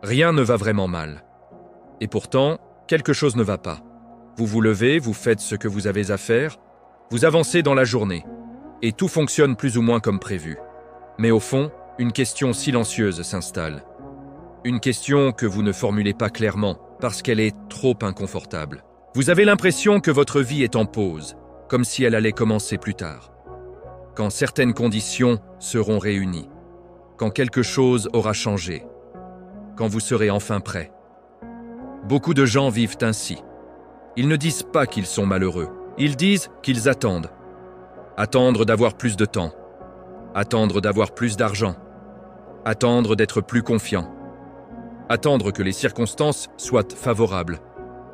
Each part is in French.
Rien ne va vraiment mal. Et pourtant, quelque chose ne va pas. Vous vous levez, vous faites ce que vous avez à faire, vous avancez dans la journée, et tout fonctionne plus ou moins comme prévu. Mais au fond, une question silencieuse s'installe. Une question que vous ne formulez pas clairement, parce qu'elle est trop inconfortable. Vous avez l'impression que votre vie est en pause, comme si elle allait commencer plus tard. Quand certaines conditions seront réunies, quand quelque chose aura changé, quand vous serez enfin prêt. Beaucoup de gens vivent ainsi. Ils ne disent pas qu'ils sont malheureux, ils disent qu'ils attendent. Attendre d'avoir plus de temps, attendre d'avoir plus d'argent, attendre d'être plus confiant, attendre que les circonstances soient favorables,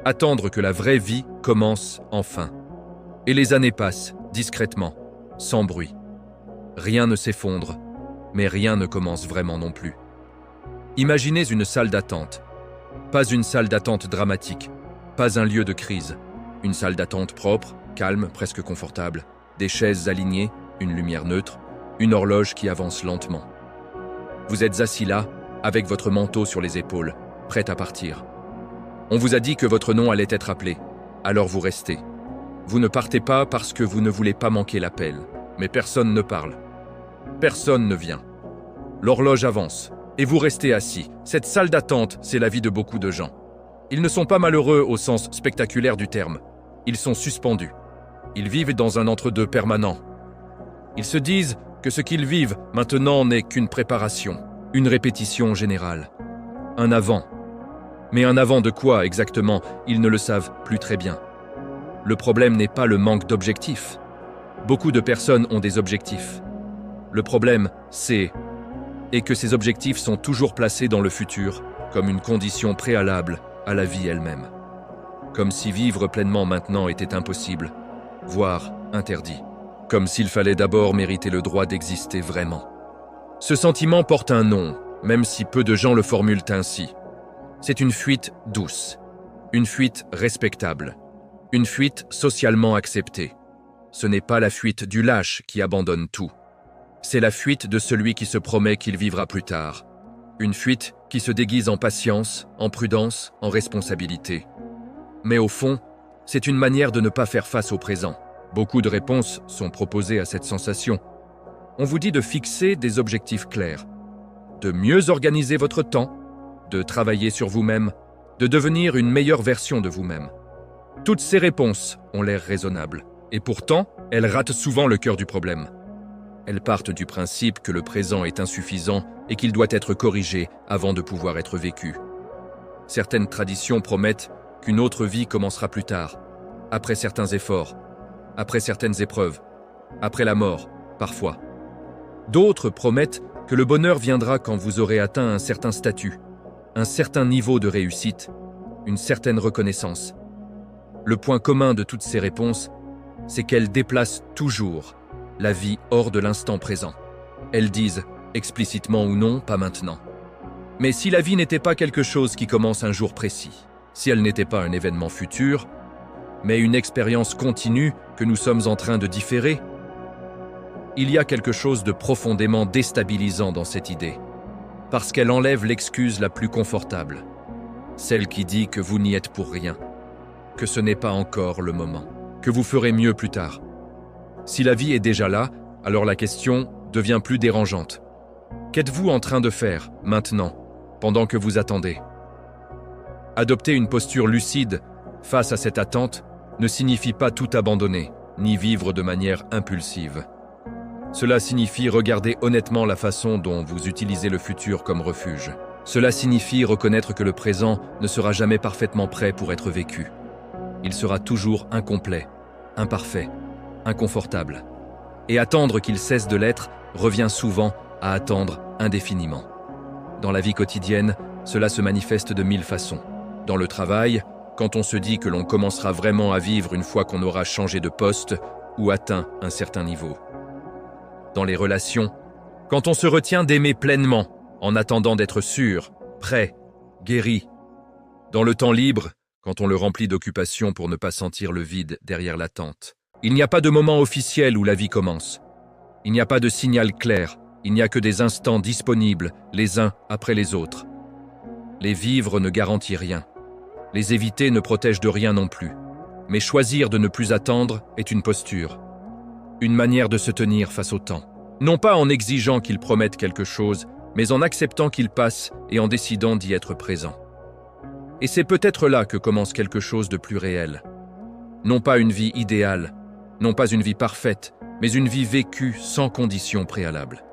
attendre que la vraie vie commence enfin. Et les années passent, discrètement, sans bruit. Rien ne s'effondre, mais rien ne commence vraiment non plus. Imaginez une salle d'attente. Pas une salle d'attente dramatique, pas un lieu de crise. Une salle d'attente propre, calme, presque confortable. Des chaises alignées, une lumière neutre, une horloge qui avance lentement. Vous êtes assis là, avec votre manteau sur les épaules, prêt à partir. On vous a dit que votre nom allait être appelé, alors vous restez. Vous ne partez pas parce que vous ne voulez pas manquer l'appel, mais personne ne parle. Personne ne vient. L'horloge avance, et vous restez assis. Cette salle d'attente, c'est la vie de beaucoup de gens. Ils ne sont pas malheureux au sens spectaculaire du terme. Ils sont suspendus. Ils vivent dans un entre-deux permanent. Ils se disent que ce qu'ils vivent maintenant n'est qu'une préparation, une répétition générale. Un avant. Mais un avant de quoi exactement, ils ne le savent plus très bien. Le problème n'est pas le manque d'objectifs. Beaucoup de personnes ont des objectifs. Le problème, c'est que ces objectifs sont toujours placés dans le futur comme une condition préalable à la vie elle-même. Comme si vivre pleinement maintenant était impossible, voire interdit. Comme s'il fallait d'abord mériter le droit d'exister vraiment. Ce sentiment porte un nom, même si peu de gens le formulent ainsi. C'est une fuite douce, une fuite respectable, une fuite socialement acceptée. Ce n'est pas la fuite du lâche qui abandonne tout. C'est la fuite de celui qui se promet qu'il vivra plus tard. Une fuite qui se déguise en patience, en prudence, en responsabilité. Mais au fond, c'est une manière de ne pas faire face au présent. Beaucoup de réponses sont proposées à cette sensation. On vous dit de fixer des objectifs clairs, de mieux organiser votre temps, de travailler sur vous-même, de devenir une meilleure version de vous-même. Toutes ces réponses ont l'air raisonnables, et pourtant, elles ratent souvent le cœur du problème. Elles partent du principe que le présent est insuffisant et qu'il doit être corrigé avant de pouvoir être vécu. Certaines traditions promettent qu'une autre vie commencera plus tard, après certains efforts, après certaines épreuves, après la mort, parfois. D'autres promettent que le bonheur viendra quand vous aurez atteint un certain statut, un certain niveau de réussite, une certaine reconnaissance. Le point commun de toutes ces réponses, c'est qu'elles déplacent toujours la vie hors de l'instant présent. Elles disent, explicitement ou non, pas maintenant. Mais si la vie n'était pas quelque chose qui commence un jour précis, si elle n'était pas un événement futur, mais une expérience continue que nous sommes en train de différer, il y a quelque chose de profondément déstabilisant dans cette idée, parce qu'elle enlève l'excuse la plus confortable, celle qui dit que vous n'y êtes pour rien, que ce n'est pas encore le moment, que vous ferez mieux plus tard. Si la vie est déjà là, alors la question devient plus dérangeante. Qu'êtes-vous en train de faire, maintenant, pendant que vous attendez ? Adopter une posture lucide face à cette attente ne signifie pas tout abandonner, ni vivre de manière impulsive. Cela signifie regarder honnêtement la façon dont vous utilisez le futur comme refuge. Cela signifie reconnaître que le présent ne sera jamais parfaitement prêt pour être vécu. Il sera toujours incomplet, imparfait, inconfortable. Et attendre qu'il cesse de l'être revient souvent à attendre indéfiniment. Dans la vie quotidienne, cela se manifeste de 1000 façons. Dans le travail, quand on se dit que l'on commencera vraiment à vivre une fois qu'on aura changé de poste ou atteint un certain niveau. Dans les relations, quand on se retient d'aimer pleinement, en attendant d'être sûr, prêt, guéri. Dans le temps libre, quand on le remplit d'occupations pour ne pas sentir le vide derrière l'attente. Il n'y a pas de moment officiel où la vie commence. Il n'y a pas de signal clair, il n'y a que des instants disponibles, les uns après les autres. Les vivre ne garantit rien. Les éviter ne protège de rien non plus. Mais choisir de ne plus attendre est une posture. Une manière de se tenir face au temps. Non pas en exigeant qu'il promette quelque chose, mais en acceptant qu'il passe et en décidant d'y être présent. Et c'est peut-être là que commence quelque chose de plus réel. Non pas une vie idéale, non pas une vie parfaite, mais une vie vécue sans conditions préalables.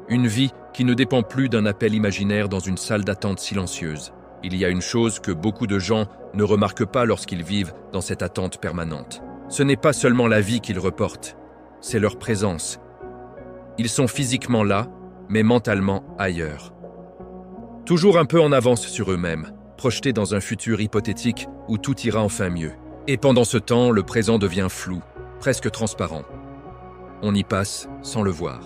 Une vie qui ne dépend plus d'un appel imaginaire dans une salle d'attente silencieuse. Il y a une chose que beaucoup de gens ne remarquent pas lorsqu'ils vivent dans cette attente permanente. Ce n'est pas seulement la vie qu'ils reportent, c'est leur présence. Ils sont physiquement là, mais mentalement ailleurs. Toujours un peu en avance sur eux-mêmes, projetés dans un futur hypothétique où tout ira enfin mieux. Et pendant ce temps, le présent devient flou, presque transparent. On y passe sans le voir.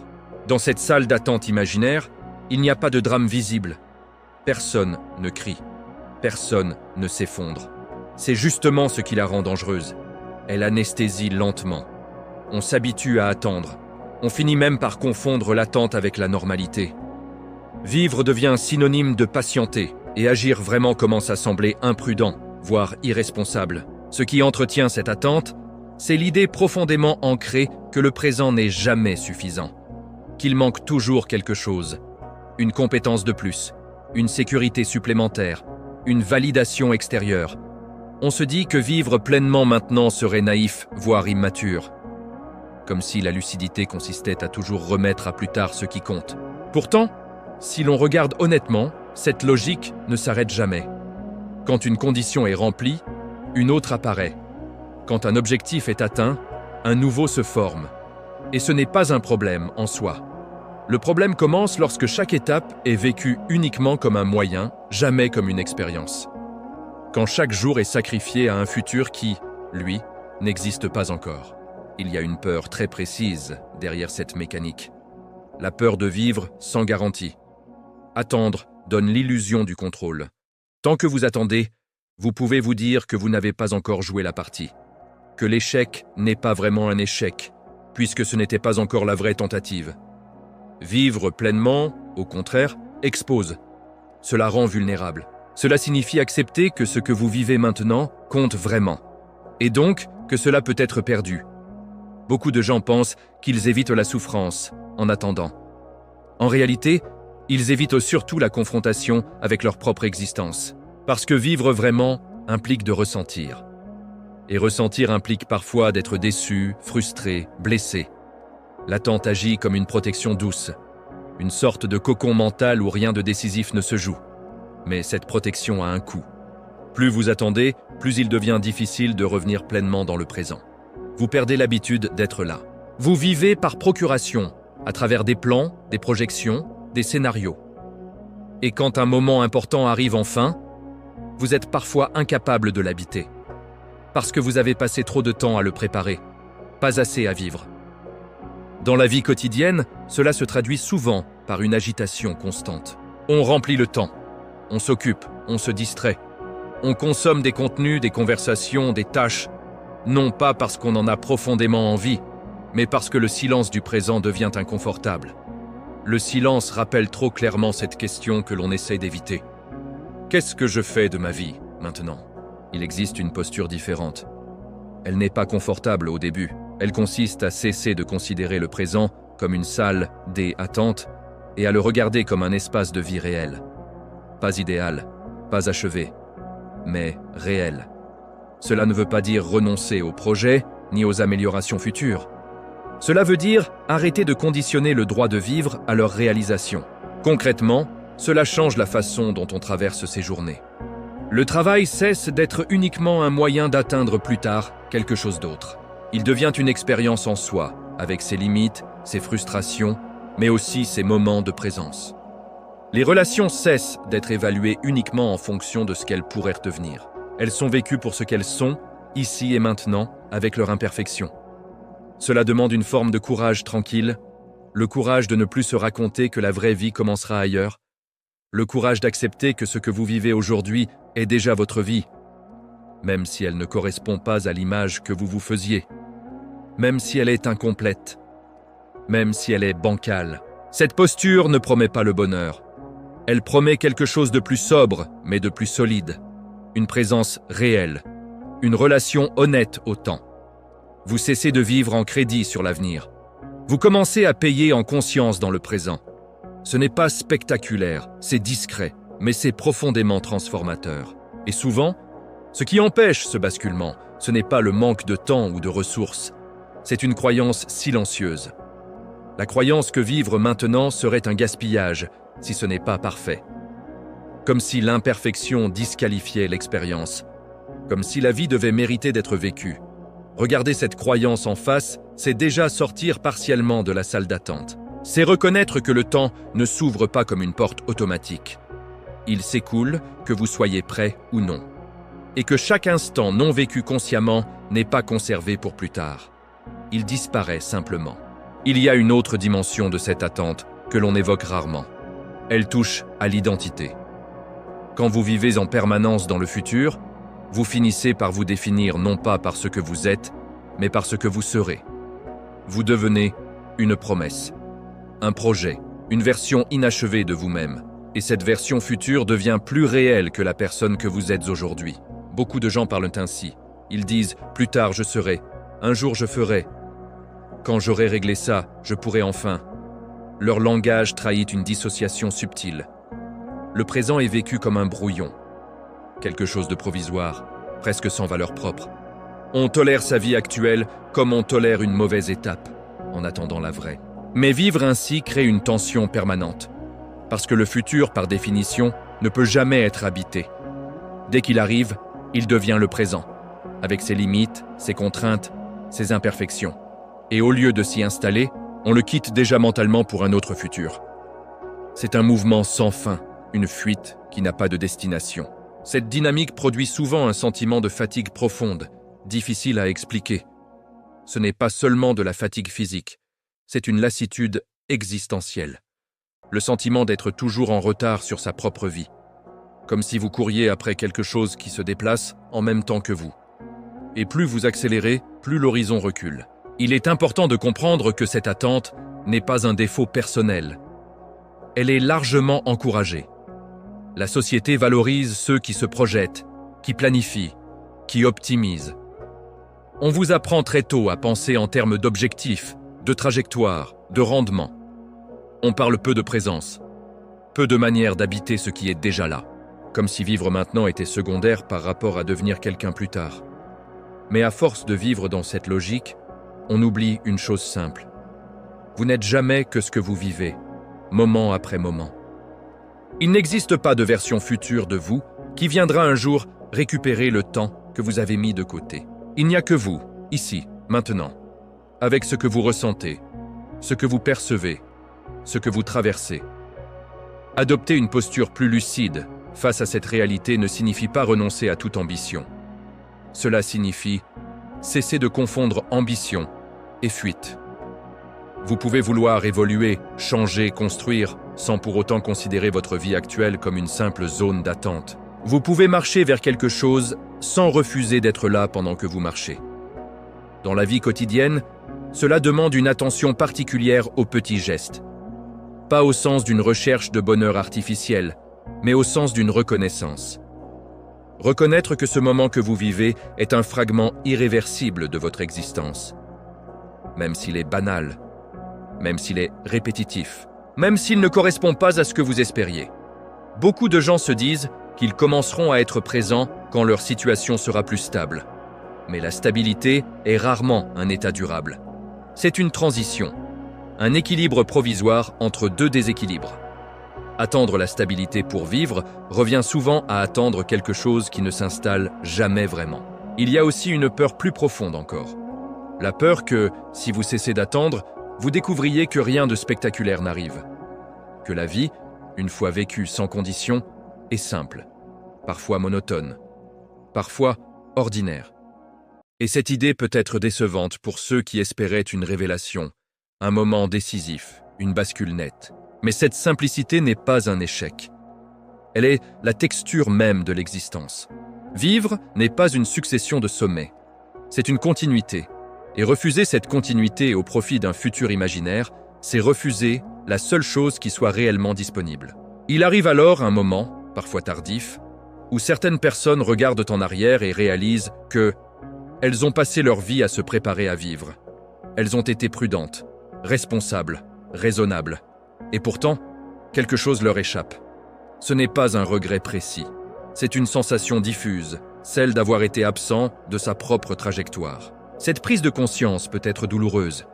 Dans cette salle d'attente imaginaire, il n'y a pas de drame visible. Personne ne crie. Personne ne s'effondre. C'est justement ce qui la rend dangereuse. Elle anesthésie lentement. On s'habitue à attendre. On finit même par confondre l'attente avec la normalité. Vivre devient synonyme de patienter, et agir vraiment commence à sembler imprudent, voire irresponsable. Ce qui entretient cette attente, c'est l'idée profondément ancrée que le présent n'est jamais suffisant, qu'il manque toujours quelque chose, une compétence de plus, une sécurité supplémentaire, une validation extérieure. On se dit que vivre pleinement maintenant serait naïf, voire immature. Comme si la lucidité consistait à toujours remettre à plus tard ce qui compte. Pourtant, si l'on regarde honnêtement, cette logique ne s'arrête jamais. Quand une condition est remplie, une autre apparaît. Quand un objectif est atteint, un nouveau se forme. Et ce n'est pas un problème en soi. Le problème commence lorsque chaque étape est vécue uniquement comme un moyen, jamais comme une expérience. Quand chaque jour est sacrifié à un futur qui, lui, n'existe pas encore. Il y a une peur très précise derrière cette mécanique. La peur de vivre sans garantie. Attendre donne l'illusion du contrôle. Tant que vous attendez, vous pouvez vous dire que vous n'avez pas encore joué la partie. Que l'échec n'est pas vraiment un échec, puisque ce n'était pas encore la vraie tentative. Vivre pleinement, au contraire, expose. Cela rend vulnérable. Cela signifie accepter que ce que vous vivez maintenant compte vraiment. Et donc, que cela peut être perdu. Beaucoup de gens pensent qu'ils évitent la souffrance en attendant. En réalité, ils évitent surtout la confrontation avec leur propre existence. Parce que vivre vraiment implique de ressentir. Et ressentir implique parfois d'être déçu, frustré, blessé. L'attente agit comme une protection douce, une sorte de cocon mental où rien de décisif ne se joue. Mais cette protection a un coût. Plus vous attendez, plus il devient difficile de revenir pleinement dans le présent. Vous perdez l'habitude d'être là. Vous vivez par procuration, à travers des plans, des projections, des scénarios. Et quand un moment important arrive enfin, vous êtes parfois incapable de l'habiter. Parce que vous avez passé trop de temps à le préparer, pas assez à vivre. Dans la vie quotidienne, cela se traduit souvent par une agitation constante. On remplit le temps, on s'occupe, on se distrait. On consomme des contenus, des conversations, des tâches, non pas parce qu'on en a profondément envie, mais parce que le silence du présent devient inconfortable. Le silence rappelle trop clairement cette question que l'on essaie d'éviter. Qu'est-ce que je fais de ma vie, maintenant ? Il existe une posture différente. Elle n'est pas confortable au début. Elle consiste à cesser de considérer le présent comme une salle d'attente et à le regarder comme un espace de vie réel. Pas idéal, pas achevé, mais réel. Cela ne veut pas dire renoncer aux projets ni aux améliorations futures. Cela veut dire arrêter de conditionner le droit de vivre à leur réalisation. Concrètement, cela change la façon dont on traverse ses journées. Le travail cesse d'être uniquement un moyen d'atteindre plus tard quelque chose d'autre. Il devient une expérience en soi, avec ses limites, ses frustrations, mais aussi ses moments de présence. Les relations cessent d'être évaluées uniquement en fonction de ce qu'elles pourraient devenir. Elles sont vécues pour ce qu'elles sont, ici et maintenant, avec leur imperfection. Cela demande une forme de courage tranquille, le courage de ne plus se raconter que la vraie vie commencera ailleurs, le courage d'accepter que ce que vous vivez aujourd'hui est déjà votre vie, même si elle ne correspond pas à l'image que vous vous faisiez, même si elle est incomplète, même si elle est bancale. Cette posture ne promet pas le bonheur, Elle promet quelque chose de plus sobre, mais de plus solide. Une présence réelle. Une relation honnête au temps. Vous cessez de vivre en crédit sur l'avenir. Vous commencez à payer en conscience dans le présent. Ce n'est pas spectaculaire, c'est discret, mais c'est profondément transformateur. Et souvent, ce qui empêche ce basculement, ce n'est pas le manque de temps ou de ressources, c'est une croyance silencieuse. La croyance que vivre maintenant serait un gaspillage, si ce n'est pas parfait. Comme si l'imperfection disqualifiait l'expérience. Comme si la vie devait mériter d'être vécue. Regarder cette croyance en face, c'est déjà sortir partiellement de la salle d'attente. C'est reconnaître que le temps ne s'ouvre pas comme une porte automatique. Il s'écoule, que vous soyez prêt ou non. Et que chaque instant non vécu consciemment n'est pas conservé pour plus tard. Il disparaît simplement. Il y a une autre dimension de cette attente que l'on évoque rarement. Elle touche à l'identité. Quand vous vivez en permanence dans le futur, vous finissez par vous définir non pas par ce que vous êtes, mais par ce que vous serez. Vous devenez une promesse, un projet, une version inachevée de vous-même. Et cette version future devient plus réelle que la personne que vous êtes aujourd'hui. Beaucoup de gens parlent ainsi. Ils disent « plus tard je serai, un jour je ferai. Quand j'aurai réglé ça, je pourrai enfin. » Leur langage trahit une dissociation subtile. Le présent est vécu comme un brouillon. Quelque chose de provisoire, presque sans valeur propre. On tolère sa vie actuelle comme on tolère une mauvaise étape, en attendant la vraie. Mais vivre ainsi crée une tension permanente. Parce que le futur, par définition, ne peut jamais être habité. Dès qu'il arrive, il devient le présent, avec ses limites, ses contraintes, ses imperfections. Et au lieu de s'y installer, on le quitte déjà mentalement pour un autre futur. C'est un mouvement sans fin, une fuite qui n'a pas de destination. Cette dynamique produit souvent un sentiment de fatigue profonde, difficile à expliquer. Ce n'est pas seulement de la fatigue physique, c'est une lassitude existentielle. Le sentiment d'être toujours en retard sur sa propre vie. Comme si vous couriez après quelque chose qui se déplace en même temps que vous. Et plus vous accélérez, plus l'horizon recule. Il est important de comprendre que cette attente n'est pas un défaut personnel. Elle est largement encouragée. La société valorise ceux qui se projettent, qui planifient, qui optimisent. On vous apprend très tôt à penser en termes d'objectifs, de trajectoire, de rendement. On parle peu de présence, peu de manière d'habiter ce qui est déjà là, comme si vivre maintenant était secondaire par rapport à devenir quelqu'un plus tard. Mais à force de vivre dans cette logique, on oublie une chose simple. Vous n'êtes jamais que ce que vous vivez, moment après moment. Il n'existe pas de version future de vous qui viendra un jour récupérer le temps que vous avez mis de côté. Il n'y a que vous, ici, maintenant, avec ce que vous ressentez, ce que vous percevez, ce que vous traversez. Adopter une posture plus lucide face à cette réalité ne signifie pas renoncer à toute ambition. Cela signifie cesser de confondre ambition et fuite. Vous pouvez vouloir évoluer, changer, construire, sans pour autant considérer votre vie actuelle comme une simple zone d'attente. Vous pouvez marcher vers quelque chose sans refuser d'être là pendant que vous marchez. Dans la vie quotidienne, cela demande une attention particulière aux petits gestes. Pas au sens d'une recherche de bonheur artificiel, mais au sens d'une reconnaissance. Reconnaître que ce moment que vous vivez est un fragment irréversible de votre existence. Même s'il est banal, même s'il est répétitif, même s'il ne correspond pas à ce que vous espériez. Beaucoup de gens se disent qu'ils commenceront à être présents quand leur situation sera plus stable. Mais la stabilité est rarement un état durable. C'est une transition, un équilibre provisoire entre deux déséquilibres. Attendre la stabilité pour vivre revient souvent à attendre quelque chose qui ne s'installe jamais vraiment. Il y a aussi une peur plus profonde encore. La peur que, si vous cessez d'attendre, vous découvriez que rien de spectaculaire n'arrive. Que la vie, une fois vécue sans condition, est simple, parfois monotone, parfois ordinaire. Et cette idée peut être décevante pour ceux qui espéraient une révélation, un moment décisif, une bascule nette. Mais cette simplicité n'est pas un échec. Elle est la texture même de l'existence. Vivre n'est pas une succession de sommets, c'est une continuité. Et refuser cette continuité au profit d'un futur imaginaire, c'est refuser la seule chose qui soit réellement disponible. Il arrive alors un moment, parfois tardif, où certaines personnes regardent en arrière et réalisent que elles ont passé leur vie à se préparer à vivre. Elles ont été prudentes, responsables, raisonnables. Et pourtant, quelque chose leur échappe. Ce n'est pas un regret précis. C'est une sensation diffuse, celle d'avoir été absent de sa propre trajectoire. Cette prise de conscience peut être douloureuse,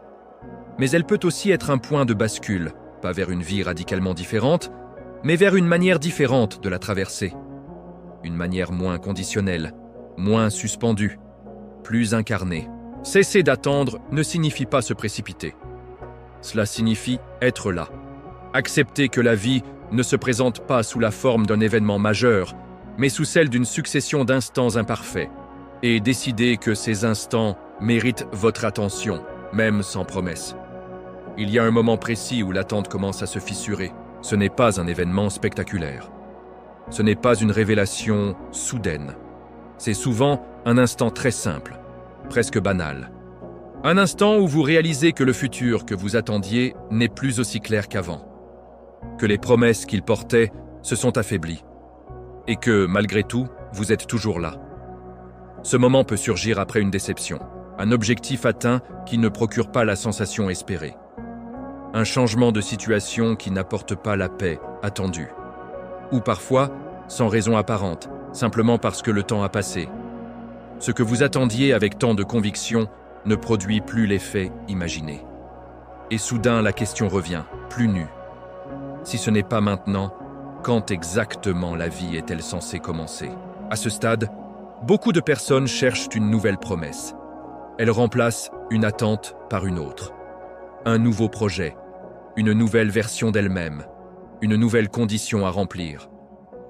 mais elle peut aussi être un point de bascule, pas vers une vie radicalement différente, mais vers une manière différente de la traverser. Une manière moins conditionnelle, moins suspendue, plus incarnée. Cesser d'attendre ne signifie pas se précipiter. Cela signifie être là. Accepter que la vie ne se présente pas sous la forme d'un événement majeur, mais sous celle d'une succession d'instants imparfaits. Et décider que ces instants méritent votre attention, même sans promesse. Il y a un moment précis où l'attente commence à se fissurer. Ce n'est pas un événement spectaculaire. Ce n'est pas une révélation soudaine. C'est souvent un instant très simple, presque banal. Un instant où vous réalisez que le futur que vous attendiez n'est plus aussi clair qu'avant, que les promesses qu'il portait se sont affaiblies, et que, malgré tout, vous êtes toujours là. Ce moment peut surgir après une déception, un objectif atteint qui ne procure pas la sensation espérée, un changement de situation qui n'apporte pas la paix attendue, ou parfois, sans raison apparente, simplement parce que le temps a passé. Ce que vous attendiez avec tant de conviction ne produit plus l'effet imaginé. Et soudain, la question revient, plus nue. Si ce n'est pas maintenant, quand exactement la vie est-elle censée commencer? À ce stade, beaucoup de personnes cherchent une nouvelle promesse. Elles remplacent une attente par une autre. Un nouveau projet, une nouvelle version d'elle-même, une nouvelle condition à remplir.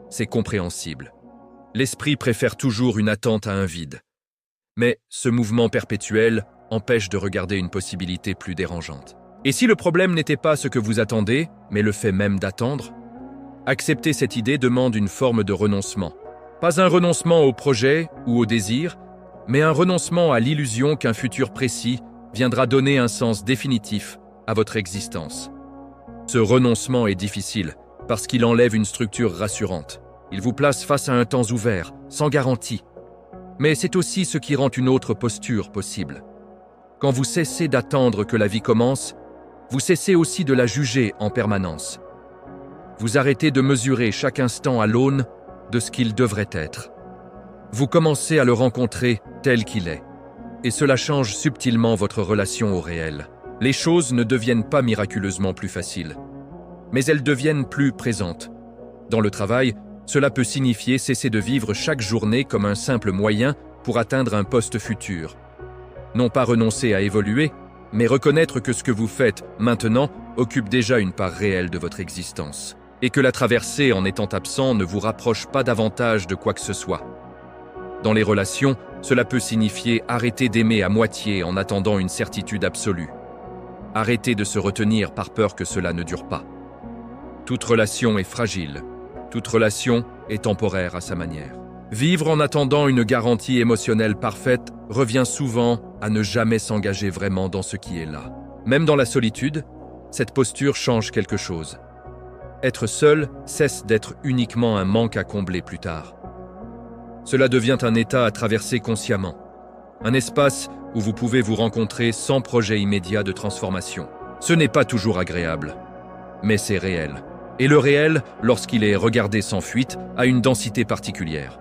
C'est compréhensible. L'esprit préfère toujours une attente à un vide. Mais ce mouvement perpétuel empêche de regarder une possibilité plus dérangeante. Et si le problème n'était pas ce que vous attendez, mais le fait même d'attendre? Accepter cette idée demande une forme de renoncement. Pas un renoncement au projet ou au désir, mais un renoncement à l'illusion qu'un futur précis viendra donner un sens définitif à votre existence. Ce renoncement est difficile parce qu'il enlève une structure rassurante. Il vous place face à un temps ouvert, sans garantie. Mais c'est aussi ce qui rend une autre posture possible. Quand vous cessez d'attendre que la vie commence, vous cessez aussi de la juger en permanence. Vous arrêtez de mesurer chaque instant à l'aune de ce qu'il devrait être. Vous commencez à le rencontrer tel qu'il est. Et cela change subtilement votre relation au réel. Les choses ne deviennent pas miraculeusement plus faciles, mais elles deviennent plus présentes. Dans le travail, cela peut signifier cesser de vivre chaque journée comme un simple moyen pour atteindre un poste futur. Non pas renoncer à évoluer, mais reconnaître que ce que vous faites maintenant occupe déjà une part réelle de votre existence, et que la traversée en étant absent ne vous rapproche pas davantage de quoi que ce soit. Dans les relations, cela peut signifier arrêter d'aimer à moitié en attendant une certitude absolue. Arrêter de se retenir par peur que cela ne dure pas. Toute relation est fragile. Toute relation est temporaire à sa manière. Vivre en attendant une garantie émotionnelle parfaite revient souvent à ne jamais s'engager vraiment dans ce qui est là. Même dans la solitude, cette posture change quelque chose. Être seul cesse d'être uniquement un manque à combler plus tard. Cela devient un état à traverser consciemment. Un espace où vous pouvez vous rencontrer sans projet immédiat de transformation. Ce n'est pas toujours agréable, mais c'est réel. Et le réel, lorsqu'il est regardé sans fuite, a une densité particulière.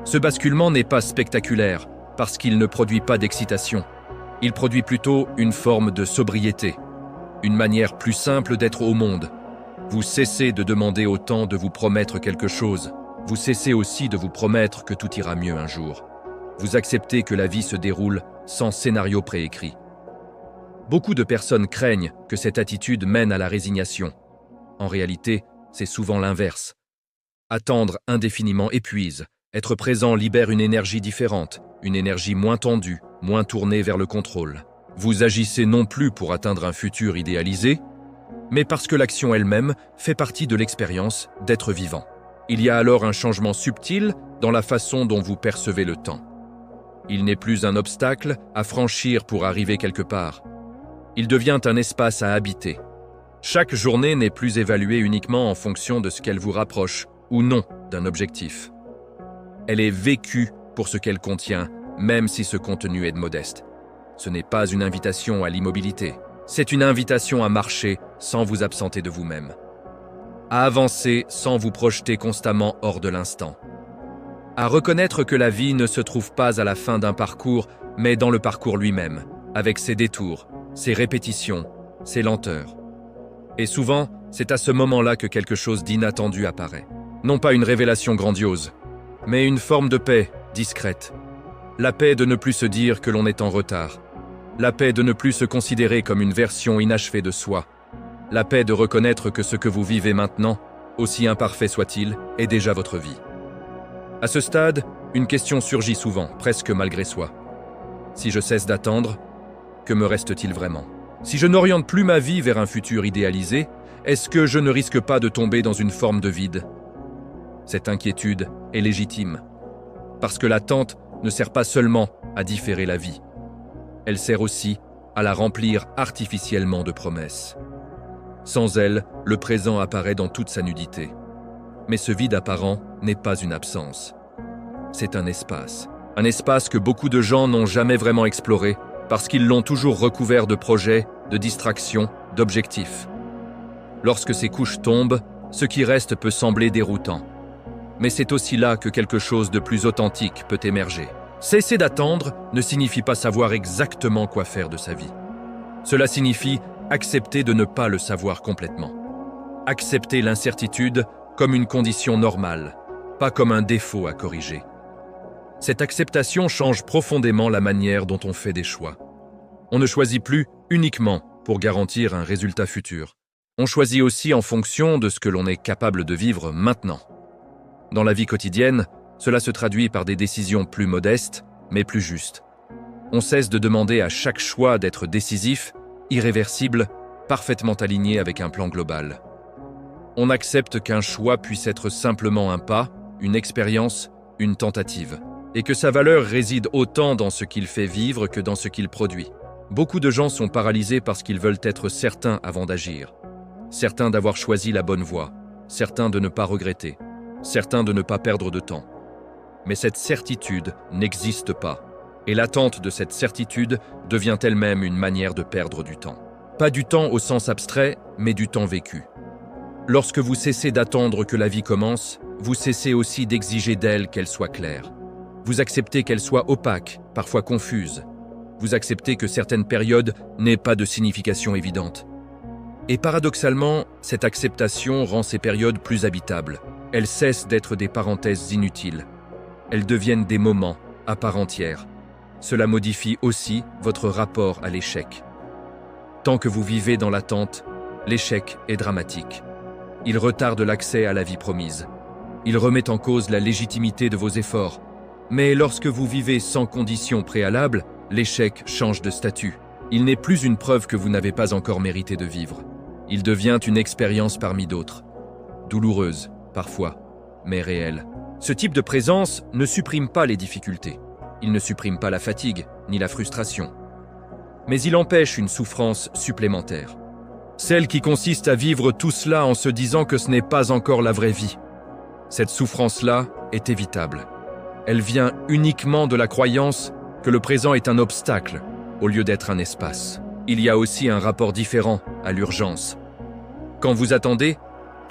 Ce basculement n'est pas spectaculaire parce qu'il ne produit pas d'excitation. Il produit plutôt une forme de sobriété, une manière plus simple d'être au monde. Vous cessez de demander au temps de vous promettre quelque chose. Vous cessez aussi de vous promettre que tout ira mieux un jour. Vous acceptez que la vie se déroule sans scénario préécrit. Beaucoup de personnes craignent que cette attitude mène à la résignation. En réalité, c'est souvent l'inverse. Attendre indéfiniment épuise. Être présent libère une énergie différente, une énergie moins tendue, moins tournée vers le contrôle. Vous agissez non plus pour atteindre un futur idéalisé, mais parce que l'action elle-même fait partie de l'expérience d'être vivant. Il y a alors un changement subtil dans la façon dont vous percevez le temps. Il n'est plus un obstacle à franchir pour arriver quelque part. Il devient un espace à habiter, Chaque journée n'est plus évaluée uniquement en fonction de ce qu'elle vous rapproche ou non d'un objectif. Elle est vécue pour ce qu'elle contient, même si ce contenu est modeste. Ce n'est pas une invitation à l'immobilité, c'est une invitation à marcher sans vous absenter de vous-même, à avancer sans vous projeter constamment hors de l'instant, à reconnaître que la vie ne se trouve pas à la fin d'un parcours, mais dans le parcours lui-même, avec ses détours, ses répétitions, ses lenteurs. Et souvent, c'est à ce moment-là que quelque chose d'inattendu apparaît. Non pas une révélation grandiose, mais une forme de paix discrète. La paix de ne plus se dire que l'on est en retard. La paix de ne plus se considérer comme une version inachevée de soi. La paix de reconnaître que ce que vous vivez maintenant, aussi imparfait soit-il, est déjà votre vie. À ce stade, une question surgit souvent, presque malgré soi. Si je cesse d'attendre, que me reste-t-il vraiment ? Si je n'oriente plus ma vie vers un futur idéalisé, est-ce que je ne risque pas de tomber dans une forme de vide ? Cette inquiétude est légitime, parce que l'attente ne sert pas seulement à différer la vie, elle sert aussi à la remplir artificiellement de promesses. Sans elle, le présent apparaît dans toute sa nudité. Mais ce vide apparent n'est pas une absence. C'est un espace que beaucoup de gens n'ont jamais vraiment exploré parce qu'ils l'ont toujours recouvert de projets, de distractions, d'objectifs. Lorsque ces couches tombent, ce qui reste peut sembler déroutant. Mais c'est aussi là que quelque chose de plus authentique peut émerger. Cesser d'attendre ne signifie pas savoir exactement quoi faire de sa vie. Cela signifie accepter de ne pas le savoir complètement. Accepter l'incertitude comme une condition normale, pas comme un défaut à corriger. Cette acceptation change profondément la manière dont on fait des choix. On ne choisit plus uniquement pour garantir un résultat futur. On choisit aussi en fonction de ce que l'on est capable de vivre maintenant. Dans la vie quotidienne, cela se traduit par des décisions plus modestes, mais plus justes. On cesse de demander à chaque choix d'être décisif, irréversible, parfaitement aligné avec un plan global. On accepte qu'un choix puisse être simplement un pas, une expérience, une tentative, et que sa valeur réside autant dans ce qu'il fait vivre que dans ce qu'il produit. Beaucoup de gens sont paralysés parce qu'ils veulent être certains avant d'agir. Certains d'avoir choisi la bonne voie, certains de ne pas regretter, certains de ne pas perdre de temps. Mais cette certitude n'existe pas, et l'attente de cette certitude devient elle-même une manière de perdre du temps. Pas du temps au sens abstrait, mais du temps vécu. Lorsque vous cessez d'attendre que la vie commence, vous cessez aussi d'exiger d'elle qu'elle soit claire. Vous acceptez qu'elle soit opaque, parfois confuse. Vous acceptez que certaines périodes n'aient pas de signification évidente. Et paradoxalement, cette acceptation rend ces périodes plus habitables. Elles cessent d'être des parenthèses inutiles. Elles deviennent des moments à part entière. Cela modifie aussi votre rapport à l'échec. Tant que vous vivez dans l'attente, l'échec est dramatique. Il retarde l'accès à la vie promise. Il remet en cause la légitimité de vos efforts. Mais lorsque vous vivez sans conditions préalables, l'échec change de statut. Il n'est plus une preuve que vous n'avez pas encore mérité de vivre. Il devient une expérience parmi d'autres. Douloureuse, parfois, mais réelle. Ce type de présence ne supprime pas les difficultés. Il ne supprime pas la fatigue, ni la frustration. Mais il empêche une souffrance supplémentaire. Celle qui consiste à vivre tout cela en se disant que ce n'est pas encore la vraie vie. Cette souffrance-là est évitable. Elle vient uniquement de la croyance que le présent est un obstacle, au lieu d'être un espace. Il y a aussi un rapport différent à l'urgence. Quand vous attendez,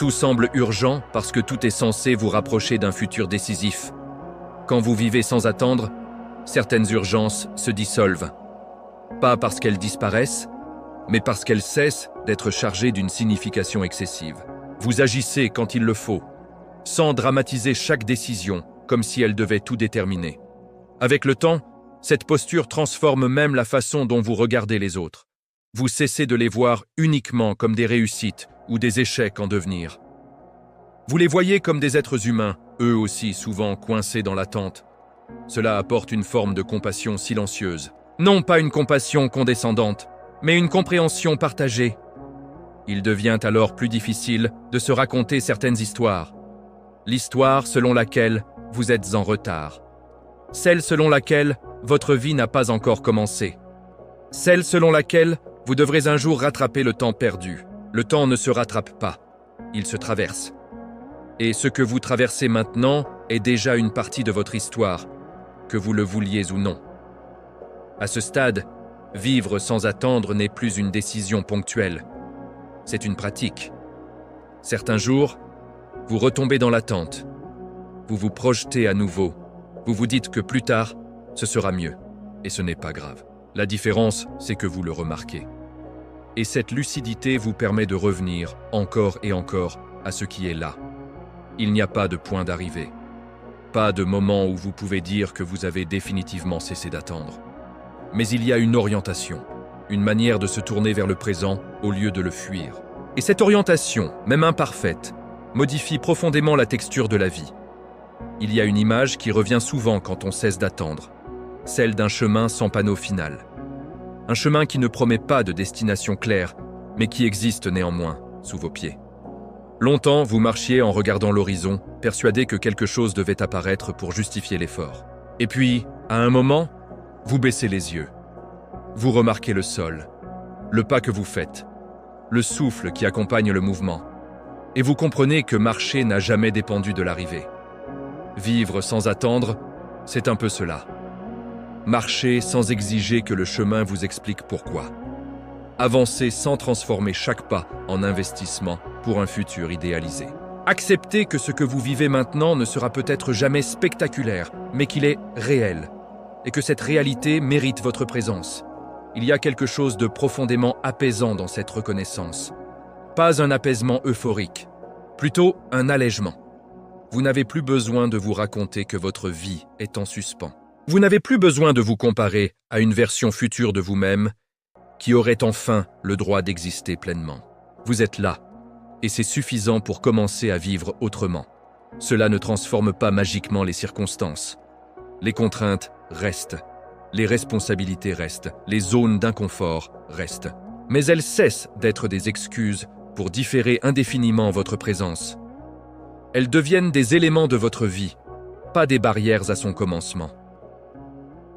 tout semble urgent parce que tout est censé vous rapprocher d'un futur décisif. Quand vous vivez sans attendre, certaines urgences se dissolvent. Pas parce qu'elles disparaissent, mais parce qu'elles cessent d'être chargées d'une signification excessive. Vous agissez quand il le faut, sans dramatiser chaque décision, comme si elle devait tout déterminer. Avec le temps, cette posture transforme même la façon dont vous regardez les autres. Vous cessez de les voir uniquement comme des réussites ou des échecs en devenir. Vous les voyez comme des êtres humains, eux aussi souvent coincés dans l'attente. Cela apporte une forme de compassion silencieuse. Non pas une compassion condescendante, mais une compréhension partagée. Il devient alors plus difficile de se raconter certaines histoires. L'histoire selon laquelle vous êtes en retard. Celle selon laquelle votre vie n'a pas encore commencé. Celle selon laquelle vous devrez un jour rattraper le temps perdu. Le temps ne se rattrape pas, il se traverse. Et ce que vous traversez maintenant est déjà une partie de votre histoire, que vous le vouliez ou non. À ce stade, vivre sans attendre n'est plus une décision ponctuelle. C'est une pratique. Certains jours, vous retombez dans l'attente. Vous vous projetez à nouveau. Vous vous dites que plus tard, ce sera mieux. Et ce n'est pas grave. La différence, c'est que vous le remarquez. Et cette lucidité vous permet de revenir encore et encore à ce qui est là. Il n'y a pas de point d'arrivée. Pas de moment où vous pouvez dire que vous avez définitivement cessé d'attendre. Mais il y a une orientation, une manière de se tourner vers le présent au lieu de le fuir. Et cette orientation, même imparfaite, modifie profondément la texture de la vie. Il y a une image qui revient souvent quand on cesse d'attendre, celle d'un chemin sans panneau final. Un chemin qui ne promet pas de destination claire, mais qui existe néanmoins sous vos pieds. Longtemps, vous marchiez en regardant l'horizon, persuadé que quelque chose devait apparaître pour justifier l'effort. Et puis, à un moment, vous baissez les yeux. Vous remarquez le sol, le pas que vous faites, le souffle qui accompagne le mouvement. Et vous comprenez que marcher n'a jamais dépendu de l'arrivée. Vivre sans attendre, c'est un peu cela. Marcher sans exiger que le chemin vous explique pourquoi. Avancer sans transformer chaque pas en investissement pour un futur idéalisé. Accepter que ce que vous vivez maintenant ne sera peut-être jamais spectaculaire, mais qu'il est réel, et que cette réalité mérite votre présence. Il y a quelque chose de profondément apaisant dans cette reconnaissance. Pas un apaisement euphorique, plutôt un allègement. Vous n'avez plus besoin de vous raconter que votre vie est en suspens. Vous n'avez plus besoin de vous comparer à une version future de vous-même qui aurait enfin le droit d'exister pleinement. Vous êtes là, et c'est suffisant pour commencer à vivre autrement. Cela ne transforme pas magiquement les circonstances. Les contraintes restent, les responsabilités restent, les zones d'inconfort restent. Mais elles cessent d'être des excuses pour différer indéfiniment votre présence. Elles deviennent des éléments de votre vie, pas des barrières à son commencement.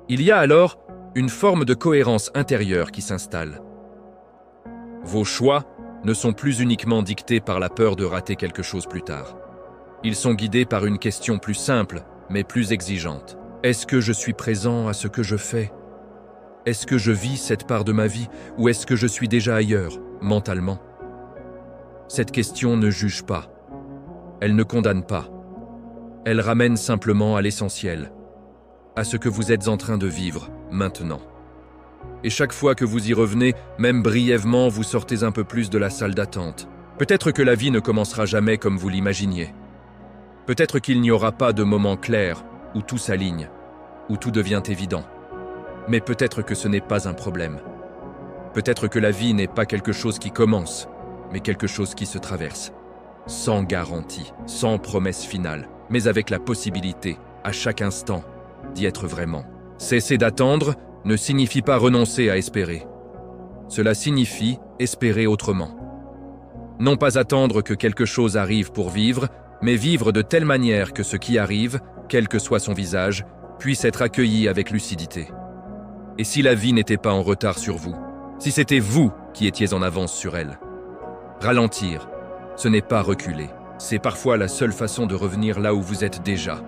Il y a alors une forme de cohérence intérieure qui s'installe. Vos choix ne sont plus uniquement dictés par la peur de rater quelque chose plus tard. Ils sont guidés par une question plus simple, mais plus exigeante. Est-ce que je suis présent à ce que je fais? Est-ce que je vis cette part de ma vie ou est-ce que je suis déjà ailleurs, mentalement? Cette question ne juge pas. Elle ne condamne pas. Elle ramène simplement à l'essentiel, à ce que vous êtes en train de vivre maintenant. Et chaque fois que vous y revenez, même brièvement, vous sortez un peu plus de la salle d'attente. Peut-être que la vie ne commencera jamais comme vous l'imaginiez. Peut-être qu'il n'y aura pas de moment clair où tout s'aligne, où tout devient évident. Mais peut-être que ce n'est pas un problème. Peut-être que la vie n'est pas quelque chose qui commence, mais quelque chose qui se traverse. Sans garantie, sans promesse finale, mais avec la possibilité, à chaque instant, d'y être vraiment. Cesser d'attendre ne signifie pas renoncer à espérer. Cela signifie espérer autrement. Non pas attendre que quelque chose arrive pour vivre, mais vivre de telle manière que ce qui arrive, quel que soit son visage, puisse être accueilli avec lucidité. Et si la vie n'était pas en retard sur vous, si c'était vous qui étiez en avance sur elle? Ralentir, ce n'est pas reculer. C'est parfois la seule façon de revenir là où vous êtes déjà.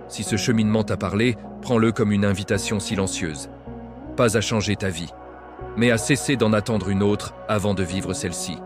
Si ce cheminement t'a parlé, prends-le comme une invitation silencieuse. Pas à changer ta vie, mais à cesser d'en attendre une autre avant de vivre celle-ci.